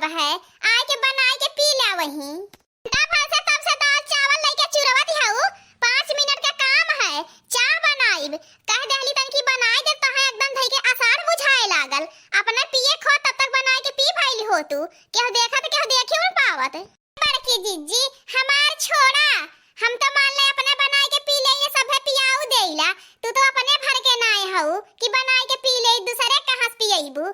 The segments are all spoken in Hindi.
आव है, आए के बनाए के पी ले वही। तब से दाल चावल लेके चुरवत हऊ, 5 मिनट का काम है, चाय बनाइब। कह देहली तन की बनाए दे तो है एकदम धई के आसार बुझाए लागल। अपने पिए खो तब तक बनाए के पी भइल हो तू, केहू देखत केहू देखी उन पावत। बड़की जीजी हमार छोड़ा, हम तो मान ले अपने बनाए के पी ले, ये सब है पियाऊ देइला। तू तो अपने भर के नाए हऊ कि बनाए के पी ले, दूसरे कहां से पियइबू।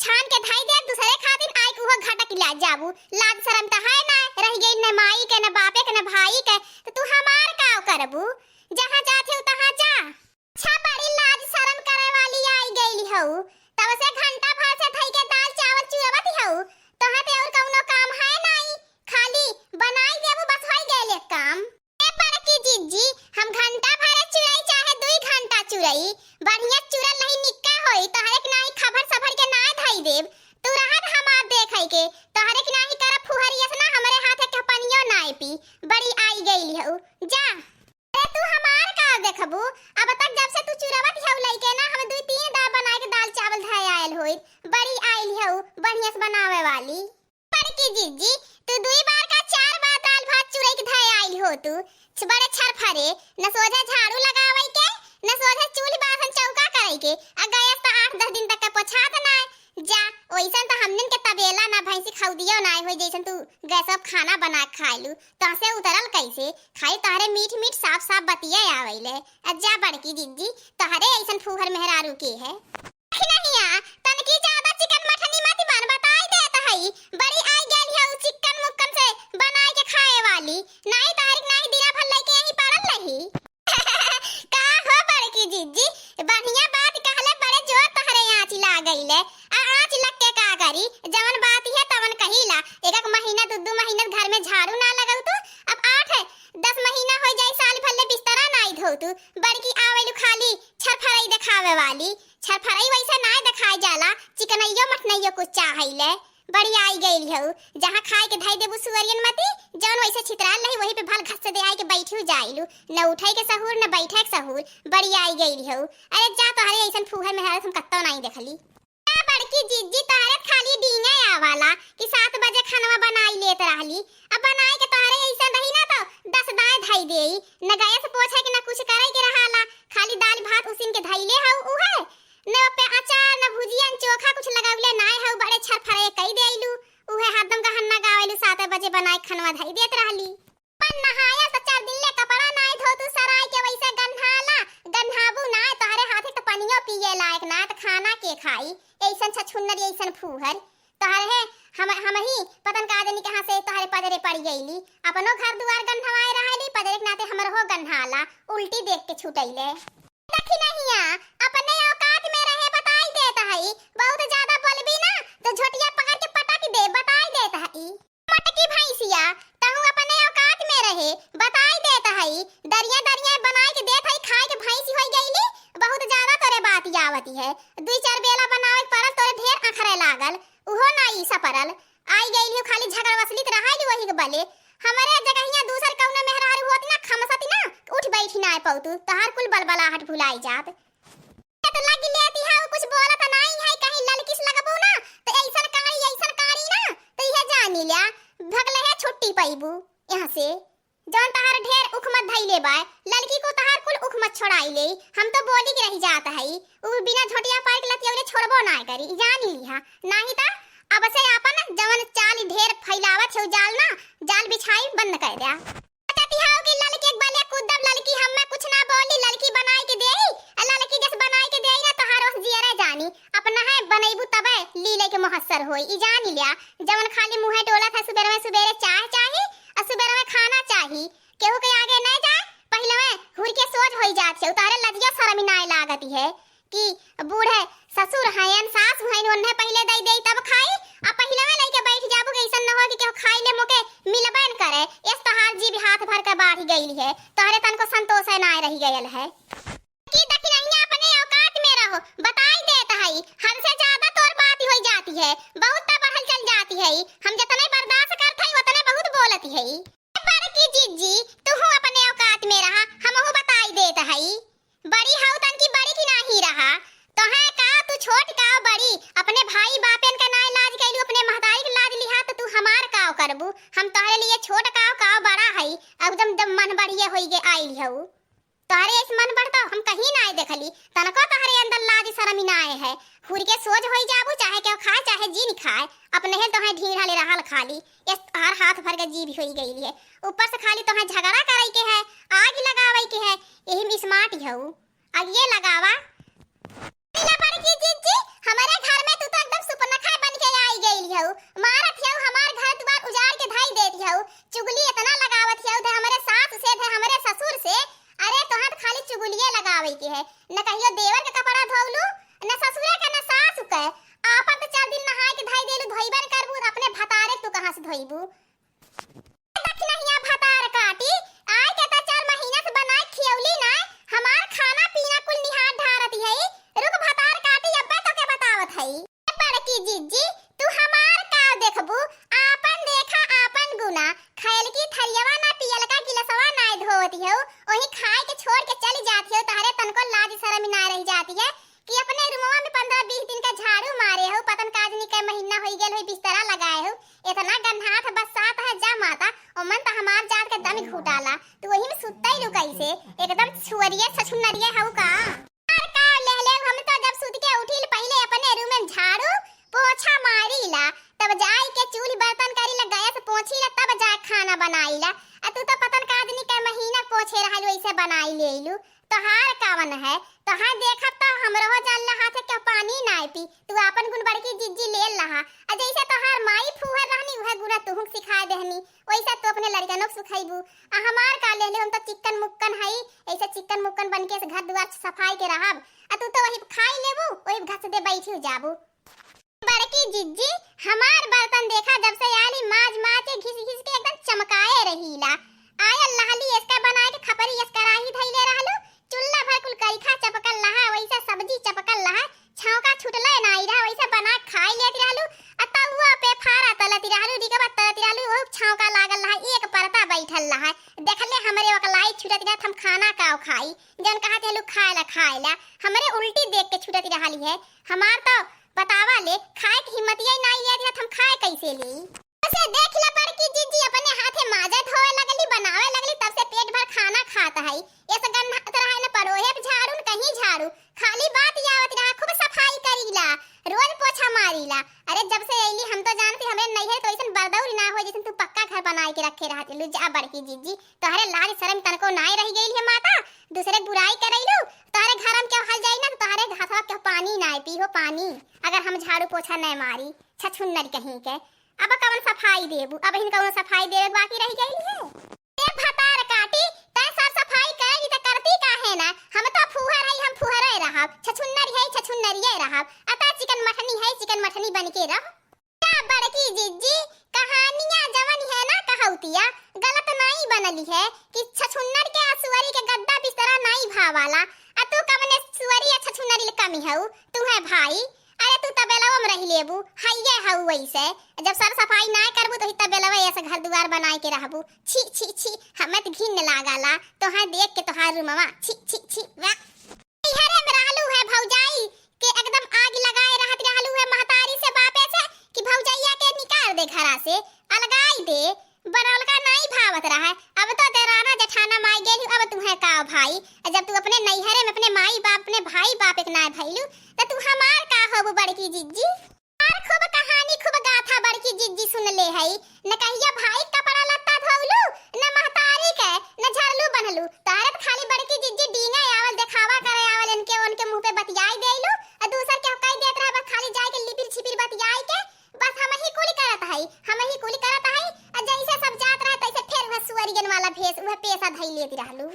छान के धाई दे दूसरे खातिर आइ उहो घाटा की ला जाबू। लाज शरम त है ना, रह गई न माई के न बापे के न भाई के, तो तू हमार काव करबू। जहां जाथे तहां जा। अच्छा बड़ी लाज शरम करे वाली आई गईली हऊ, तब से घंटा भर से धई के दाल चावल चुरवत हऊ। तोहा ते और कौनो काम है नहीं, खाली बनाई देबू बस होई गेल एक काम। ए बड़की जीजी हम घंटा भर चुराई चाहे 2 घंटा चुराई, बढ़िया चुरल नहीं निक्का होई तोहरे के नाही खबर सफर के ना धाई देब। तू रहत हमार देखई के तोहरे के नाही कर फुहरिया से ना हमरे हाथे के पनियो नाई पी। बड़ी आई गईली हऊ जा। अरे तू हमार का देखबू, अब तक जब से तू चुरावत हऊ लइके ना हम 2-3 दाल बनाए के दाल चावल धाय आयल होई। बड़ी आइल हऊ बढ़िया से बनावे वाली। बड़की जीजी तू 2 बार का 4 बार दाल भात चुराई के धाय आइल हो तू। बड़े छरफरे न सोझे झाड़ू लगावई के न सोझे चूल्ही बासन चौका करई के, आ गैस त 8-10 दिन तक का पोछात ना जा। ओइसन त हमनन के तबेला ना भैंसी खौदियो ना होई जैसन तू गैस अब खाना बना खाइलू तहसे उतरल कैसे। खाई तहरे मीठ मीठ साफ साफ बतिया आवेले। जा बड़की जीजी तहरे ऐसन फूहर मेहरारू के है नहीं आ तनकी ज्यादा चिकन मटनी मत बन बताई देत हई। बड़ी आई गेल है चिकन मुक्कन से बनाए के खाए वाली, नहीं तारीख नहीं दिना भर लेके यहीं पड़ल रही। का हो बड़की जीजी बढ़िया बात कहले, बड़े जोर तहरे आँच ला गईले। आँच लग के का करी, जवन बात है तवन कहिला। एक महीना 2 महीना घर में झाड़ू ना लगाऊ तू, अब 8-10 महीना हो जाए साल भर ले बिस्तरा नाई धो तू। बड़की आवेलू खाली छरफराई दिखावे वाली। छरफराई वैसे ना दिखाई जाला, चिकनइयो मटनइयो कुछ चाहइले। बड़ी आई गईली हऊ, जहां खाए के धाई देबू सुअरियन मती, जौन वैसे छितराल रही वही पे भल घस से दे आई के बैठू जाइलू, न उठाई के सहूर न बैठे के सहूर। बड़ी आई गईली हऊ। अरे जा तोहरे ऐसन फूहर में हम कत्तो नहीं देखली। बड़की जीजी तोहरे खाली डींगे आवाला कि 7 बजे खाना बनाई लेत रहली। अब बनाई के तोहरे ऐसन रही ना तो 10 दाएं धाई देई, न गैस पोछे के न कुछ करे के रहाला, खाली दाल भात उसिन के धइले हऊ उहे न पे अचार न भुजिया न चोखा कुछ लगावले नाय हऊ। बड़े छरफरे कई देइलू उहे हरदम गहन्ना गावेलू 7 बजे बनाई खनवा धई देत रहली। पन नहाया तो 4 दिन ले कपड़ा नाय धो तू सराय के वैसे गन्हाला गन्हाबू ना तोहरे हाथे तो पनियो पिए लायक ना त खाना के खाई। ऐसन छछुन्नर ऐसन फूहर तोहरे हम ही पतन का आदमी कहां से तोहरे पदरे पड़ गईली। अपनो घर दुआर गन्हवाए रहली, पदरे के नाते हमर हो गन्हाला उल्टी देख के छुटैले। देखी नहीं आ अपने औकात में रहे बताई देत हई, बहुत ज्यादा बोलबी ना तो झोटिया पकड़ के पटक दे बताई देत हई। मटकी भैंसिया तहु अपने औकात में रहे बताई देत हई। दरिया दरिया बनाई के देत हई, खाए के भैंसी होई गईली। बहुत ज्यादा तोरे बात आवती है, 2-4 बेला बनावे पड़ल तोरे ढेर आखरे लागल, उहो नाई सपरल। आई गईली खाली झगड़ वसलित रहाई वही के बले। हमरे जगहिया दूसर कौनो मेहरारू होत ना खमसती ना उठ बैठी ना पौतू तहार कुल बलबलाहट भुलाई जात। तो लगी लेती है कुछ बोलत नहीं है, कहीं ललकिस लगबू ना तो ऐसन कारी ना तो यह जानी लिया भगले है छुट्टी पैबू यहां से। जौन तहार ढेर उख मत धइले बा, लड़की को तहार कुल उख मत छोड़ाई ले। हम तो बोली के रही जात है उ बिना झोटिया पार के लतियौले छोड़बो ना करी जानी लिहा। नहीं ता अब से आपन जवन चाल ढेर फैलावत है जाल ना जाल बिछाई बंद कर दिया। कहती हाउ कि लड़की एक बले कुदम लड़की हम में कुछ ना बोली, लड़की बनाई के देई लड़की जस बनाई के देई ना तहारो जियरे जानी अपना है बनैबू तबे लीले के मुहस्सर होई ई जानी लिया। जवन खाली मुंह टोला था सुबेरे चाय चाही और सुबेरे में खाना चाही, केहू के आगे नहीं जाए पहले में हुर के सोच होई जात छे। उतारे लजिया शर्म नाय लागती है कि बूढ़े ससुर हैं सास हैं उन्हें पहले दई देई तब खाई, आ पहले में लेके बैठ जाबू के ऐसा न हो कि केहू खाई ले मोके मिलबे न करे। इस तहार जी भी हाथ भर के बाढ़ गईली है, तोहरे तन को संतोष है ना रही गयल है कि देखी नहीं अपने औकात में रहो बताई देत हई। हमसे ज्यादा तोर बात होई जाती है, बहुत बढ़ल चल जाती है। हम जितने बर्दाश्त करत हई उतने बहुत बोलती है। बड़की जीजी तू अपने औकात में रहा, हमहु बताई देत हई। बड़ी हाउ तन की बड़ी की नहीं रहा तो है का तू छोट का बड़ी अपने भाई बापेन का ना लाज कैलू अपने महतारी के लाज लिहा करबू। हम तोहरे लिए छोट काव काव बड़ा हई, एकदम दम मन बढ़िया होई गे आइल हऊ। तोहरे इस मन बढ़ता हम कहीं ना आए देखली, तनको तोहरे अंदर लाज शर्म ना आए है। हुर के सोच होई जाबू, चाहे केहू खाए चाहे जी नहीं खाए, अपने ही तोहे ढीढ़ा ले रहल खाली। ये हर हाथ भर के जीभ होई गई है, ऊपर से खाली तोहे झगड़ा करई के है, आग लगावई के है। यही में स्मार्ट हऊ, अब ये लगावा। नीला बड़की जीजी, हमारे घर में तू तो एकदम सुपनखा बन के आई गई हऊ। मारत हऊ हमार घर द्वार उजाड़ के धाई देत हऊ। चुगली इतना लगावत हऊ दे हमरे सास से दे हमरे ससुर से। अरे तोहां तो खाली चुगलिए लगावे के है, न कहियो देवर के कपड़ा धोवलू, न ससुरे के न सास के। आपन तो 4 दिन नहाए के धाई देलू, धोइबर करबू अपने भतारे तू कहां से धोइबू। दक्षिणहिया भतार काटी आय के त 4 महीना से बनाए खियौली ना, हमार खाना पीना कुल निहार ढारत हई। रुक भतार काटी अब्बे तो के बतावत हई। बड़की जीजी तू हमार का देखबू, आपन देखा आपन गुना। खैल की थरियवा ना पियल का गिलसवा ना धोती हो, वही खाए के छोड़ के चली जाती हो। तारे तनको लाज शर्म ना रह जाती है कि अपने रूमवा में 15-20 दिन का झाड़ू मारे हो, पतन काजनी के महीना होई गेल होई बिस्तरा लगाए हो। इतना गंधात बसात है जा माता, ओ मन त हमार जात के दम घुटाला। तू वही में सुतई लु कैसे, एकदम छुअरिए छछुनरिए हउ का। मार का ले ले, हम तो जब सुत के उठिल पहले अपने रूम में झाड़ू पोछा मारीला, तब जाई के चूल्ही बर्तन करीला, गैस पोछीला, तब जाए खाना बनाईला। आ तू तो पतन काजनी के महीना पोछे रहलू, ऐसे बनाई लेलू। तोहार कावन है, तोहार देखत तो हमरो जान ला हाथ के पानी ना पी। तू अपन गुण बड़की जिज्जी ले लहा, आ जैसे तोहार माई फूहर रहनी उहे गुना तुहू सिखा देहनी, वैसे तू अपने लड़कनों को सिखाइबू। आ हमार का ले ले, हम तो चिकन मुक्कन हई, ऐसे चिकन मुक्कन बनके घर द्वार सफाई के रहब। आ तू तो वही खाई लेबू, वही घस दे बैठी जाबू। बड़की जिज्जी हमार बर्तन देखा जब से आली, माज माज के घिस घिस के एकदम चमकाए रहीला। आया लहली इसका बनाए के खपरी इस कराही धइले रहलू, चुल्ला भर कुल करिखा चपकल लहा, वैसा सब्जी चपकल लहा, छौका छुटले नाई रहा, वैसा बना खाई लेत रहलू। आ तउआ पे फारा तलत रहलू, दिगवा तलत रहलू, ओ छौका लागल लहा, एक परता बैठल लहा। देखले हमरे वकलाई छुटत रहत, हम खाना काव खाई, जन कहत हलू खाएला हमरे उल्टी देख के छुटत रहली है। हमार तो बतावा ले खाए की हिम्मत ही नहीं है, हम खाए कैसे ली। उसे देख ला बड़की जीजी अपने हाथे माजा धोए लगली, बनावे लगली, तब से पेट भर खाना खाता है। ऐसे गंदा तरह न परोहे झाड़ू न कहीं झाड़ू, खाली बात आवत रहा, खूब सफाई करीला, रोज पोछा मारीला। अरे जब से आईली हम तो जानती हमरे नहीं है तो ऐसन बर्दौरी ना हो जैसे तू पक्का घर बनाए के रखे रहत लू। जा बड़की जीजी तोहरे लाज शर्म तनको नाई रह गई है माता, दूसरे बुराई करैलू। तोहरे घर में क्यों हल जाई ना, तोहरे घसवा के पानी ना पी हो पानी, अगर हम झाड़ू पोछा नहीं मारी छछुन्नर कहीं के। अब कवन सफाई देबू, अब हिन कवन सफाई देवे बाकी रह गई है। ए भतार काटी तै सब सफाई करेगी त करती काहे ना, हम तो फुहर है, हम फुहरे रहब, छछुन्नर है छछुन्नरिए रहब, अता चिकन मठनी है चिकन मठनी बन के रह। क्या बड़की जिज्जी कहानियां जवन है ना कहौतिया गलत नहीं बनली है कि छछुन्नर के सुअरी के गद्दा बिस्तरा नहीं भावाला। आ तू कवने सुअरी या छछुन्नरी कमी हऊ, तू है भाई। अरे तू तबेलवा में रही लेबू, हइये हऊ वैसे, जब सब सफाई ना करबू तो तबेलवा ऐसे घर द्वार बनाए के रहबू। छी छी छी, हमें तो घिन लागला तोहार देख के, तोहार रूमवा छी छी छी। वाह इहरे में रहलू है भौजाई के एकदम आग लगाए रहत रहलू है महतारी से बापे से कि भौजाइया के निकाल दे घरा से, अलगाई दे, बरलका नहीं भावत रहा है। अब तो देराना जेठाना माई गेली, अब तू है का भाई, जब तू अपने नैहरे में अपने माई बाप अपने भाई बाप एक ना भइलू त तू हमार का होबू बड़की जिज्जी। और खूब कहानी खूब गाथा बड़की जिज्जी सुन ले हई, न कहिया भाई कपड़ा लत्ता धोलू, न महतारी के न झरलू बनलू, तारे तो खाली बड़की जिज्जी डींगे आवल देखावा करे आवल, इनके उनके मुंह पे बतियाई देलू, और दूसर के कह देत रहा बस खाली जाए के लिपिर छिपिर बतियाई के, बस हम ही कुली करत हई, हम ही कुली करत हई। जैसे सब जात रहा तैसे फिर वह सुअरियन वाला भेष वह पेशा धई लेती रहलू।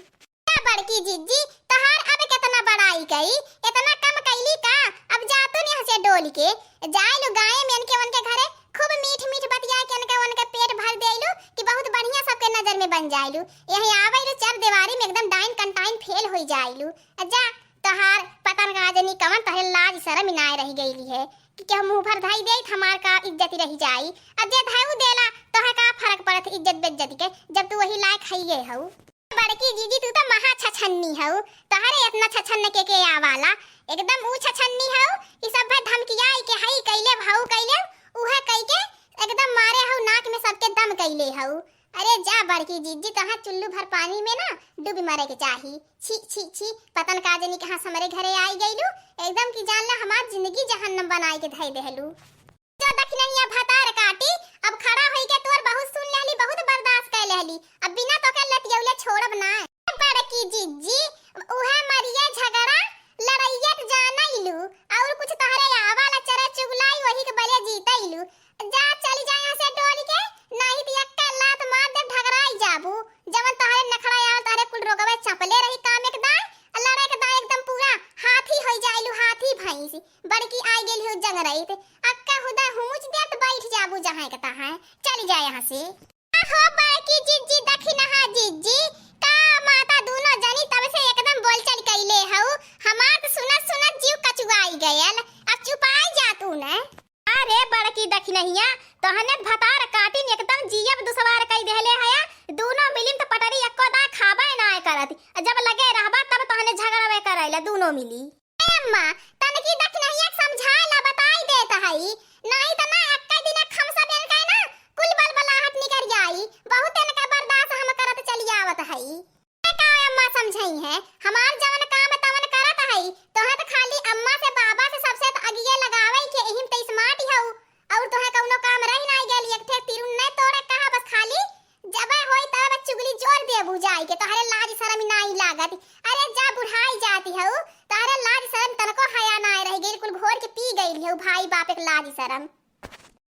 बड़की जिज्जी तहार अब कितना बड़ाई कई, इतना कम कैली का, अब जातो नहीं हसे डोल के जाइलू गाय में इनके उनके घरे, खूब मीठ मीठ बतिया के इनके उनके पेट भर देलू कि बहुत बढ़िया सबके नजर में बन जाइलू। यही आवेलू चार दीवारी में एकदम डाइन कंटाइन फेल हो जाइलू। जा तहार पतन गाजनी कवन तहरे लाज शर्म नाय रह गईली है कि हम मुंह भर धाई देत हमार का इज्जत रह जाई। अब जे धाऊ देला तोहे का फर्क पड़त इज्जत बेइज्जती के, जब तू वही लायक हइए हऊ। बड़की जीजी तू तो महा छछन्नी हऊ, तहरे इतना छछन्न के आवाला, एकदम ऊ छछन्नी हऊ कि सब धमकियाई के हई कैले भाऊ कैले उहे कह के एकदम मारे हऊ नाक में सबके दम कैले हऊ। अरे जा बड़की जीजी, तहां चुल्लू भर पानी में ना डूबी मरे के चाही। छी छी छी, पतन का जनी कहां से हमरे घरे आई गइलू, एकदम की जानला हमार जिंदगी जहन्नम बनाई के धई देहलू। जो दखनैया भतार काटी, अब खड़ा होई के तोर बहुत सुन लेहली, बहुत बर्दाश्त कर लेहली, अब बिना तो के लतियौले छोड़ब ना। बड़की जीजी, उहे मरिया झगड़ा लड़ैया जानैलू और कुछ तहरे आवाला चरा चुगलाई वही के बले जीतैलू। जा चली जा यहां से डोल के, नहीं तो एक लात मार दे ढगराई जाबू। जवन तहरे नखड़ा आव तहरे कुल रोगवे चपले रही काम एकदम, लड़े के दा एकदम पूरा हाथी होई जाइलू, हाथी भैंस। बड़की आई गेली हो जंग रही थे, अक्का हुदा हुमुच दे तो बैठ जाबू जहां के तहां। चली जा यहां से। हो बड़की जीजी, दखिना हा जीजी का माता दोनों जनी तब से एकदम बोलचाल कइले हऊ। हमार तो सुनत सुनत जीव कचुआई गयल, अब चुपाई जा तू न। अरे बड़की दखिनहिया, तहने भतार काटिन एकदम जीव दुसवार कई देहले हया। दोनों मिलिन त पटरी एको दा खाबे ना करत, जब लगे रहबा तब तहने झगड़ावे करैला दोनों मिली। ए अम्मा, तनकी दखिनहिया समझाइला बताई देत हई, नहीं त ना एक्का दिन खमसा बेल के ना कुल बलबलाहट निकर जाई। बहुत इनका बर्दाश्त हम करत चली आवत हई। का अम्मा समझाई है, हमार जवन काम तवन करत हई, तोहे त खाली अम्मा से बाबा से सबसे त अगिए लगावे के एहिम त स्मार्ट हऊ। और तोहे कउनो काम रही ना गेल, एक ठे तिरुन नहीं तोड़े कहा, बस खाली जबे होई तब चुगली जोर दे बुझाई के तोहरे लाज शरम नहीं लागत। अरे जा बुढ़ाई जाती हऊ, तोहरे लाज शरम तनको हया ना रह गेल, कुल घोर के पी गइल हऊ भाई बाप के लाज शरम।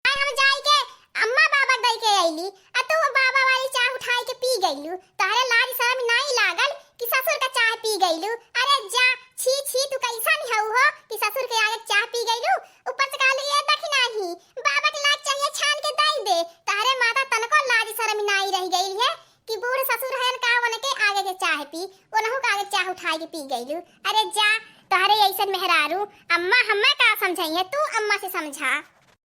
आई हम जाई के अम्मा बाबा दई के आईली, आ तू बाबा वाली चाय उठाई के पी गइलू। तोहरे लाज शरम नहीं लागल कि ससुर का चाय पी गइलू। अरे जा, छी छी, तू कैसन हऊ हो कि ससुर के आगे चाय पी गइलू। ऊपर से कहलू ये दखिना ही बाबा के लाज चाहिए छान के दई दे। तोहरे माता तनको लाज शरम नहीं रह गई है कि बूढ़ ससुर है का वन के आगे के चाय पी, ओनहु के आगे चाय उठाई के पी गइलू। अरे जा, तोहरे ऐसन मेहरारू अम्मा हमें का समझाई है, तू अम्मा से समझा।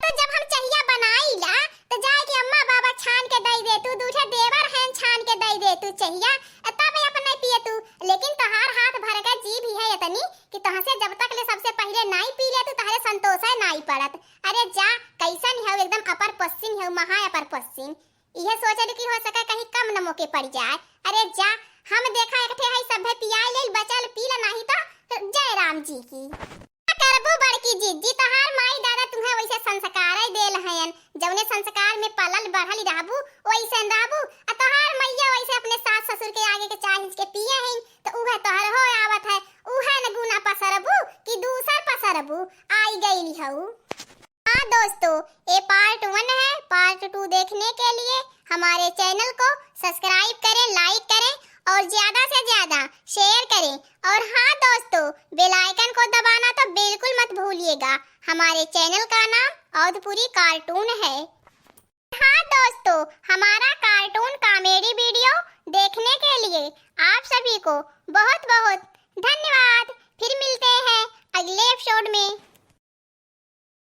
तो जब हम चाहिया बनाईला तो जाए कि अम्मा बाबा छान के दई दे, तू दूसरे देवर हैं छान के दई दे तू चाहिया, तब अपन नहीं पिए तू। लेकिन तोहार हाथ भर का जीभ ही है इतनी कि तोह से जब तक ले सबसे पहले नहीं पी ले तू तोहरे संतोष है नहीं पड़त। अरे जा, कैसन है एकदम अपर पश्चिम है, महा अपर पश्चिम। यह सोचे कि हो सके कहीं कम न मौके पड़ जाए। अरे जा, हम देखा एक ठे है सब पियाई ले बचल पी ले, नहीं तो जय राम जी की। करबो बड़की जीजी, तहार माई दादा तुम्हें वैसे संस्कार देल हयन, जौने संस्कार में पलल बढ़ल रहबू वैसे रहबू। आ तहार मैया वैसे अपने सास ससुर के आगे के चाय के पिए हैं, तो उहे तोहर हो आवत है, उहे न गुना पसरबू कि दूसर पसरबू आई गईली हऊ। हाँ दोस्तों, ये पार्ट 1 है। पार्ट 2 देखने के लिए हमारे चैनल को सब्सक्राइब करें, लाइक करें और ज्यादा से ज्यादा शेयर करें। और हाँ दोस्तों, बेल आइकन को दबाना तो बिल्कुल मत भूलिएगा। हमारे चैनल का नाम औधपुरी कार्टून है। हाँ दोस्तों, हमारा कार्टून कॉमेडी वीडियो देखने के लिए आप सभी को बहुत बहुत धन्यवाद। फिर मिलते हैं अगले एपिसोड में।